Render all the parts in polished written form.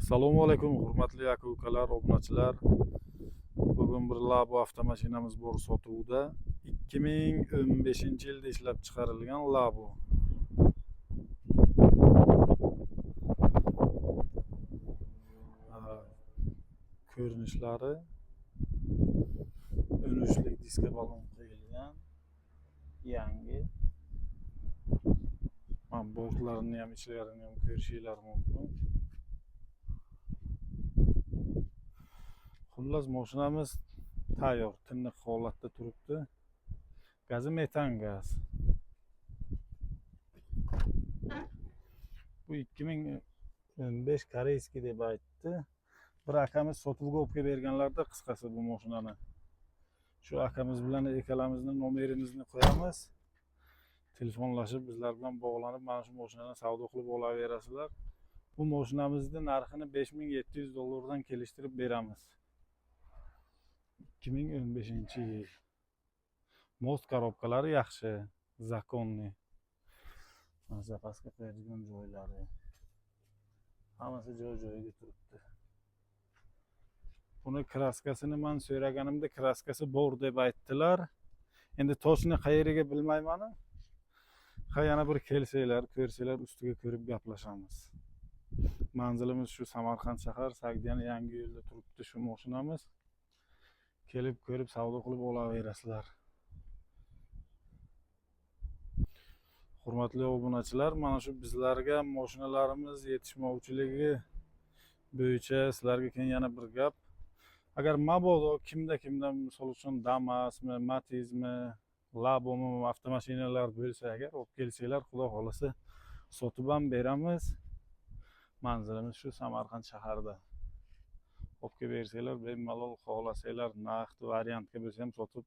Assalomu alaykum, hurmatli aka-ukalar, obunachilar. Bugun bir Labo avtomashinamiz bor sotuvda. 2015-yilda ishlab chiqarilgan Labo. Ko'rinishlari ön uchlik diska balon qo'yilgan. Yangi. Boltlarini ham ichlarini ham ko'rishinglar mumkin. Xullas, mashinamiz tayyor, tiniq holatda turibdi. Gazi metan gaz. Bu 2015 koreyskiy deb aytdi. Bir akamiz sotuvga olib berganlarda qisqasi bu mashinani. Shu akamiz bilan ikkalamizning nomerimizni qo'yamiz. Telefonlashib bizlar bilan bog'lanib, mana shu mashinani savdo qilib olaverasizlar. Bu mashinamizning narxini $5700 dan kelishtirib beramiz. 2015-yil. Most korobkalari yaxshi, zakonni. Zapaska qo'yadigan joylari. Hammasi joy-joyiga turibdi. Buni kraskasini men so'raganimda kraskasi bor deb aytdilar. Endi toshni qayeriga bilmayman. Yana bir kelsanglar, ko'rsanglar ustiga ko'rib gaplashamiz. Manzilimiz shu Samarqand shahar, Sagdiyan yangi yo'lda turibdi shu mashinamiz. Kelib ko'rib savdo qilib olaverasizlar. Hurmatli obunachilar, mana shu bizlarga mashinalarimiz yetishmovchiligi bo'yicha sizlarga keyin yana bir gap. Agar mabodo kimda misol uchun Damasmi, Matizmi, Labomi avtomashinalar bo'lsa, agar olib kelsanglar, xudo xolasa sotib ham beramiz. Manzilimiz shu Samarqand shaharida. Olib bersanglar, bemalol xohlasanglar naqd variantga bo'lsa ham sotib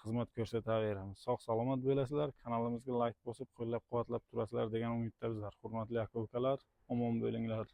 xizmat ko'rsataveramiz. Sog' salomat bo'lasizlar, kanalimizga like bosib, qo'llab-quvvatlab turasizlar degan umidda bizlar. Hurmatli aka-ukalar, omon bo'linglar.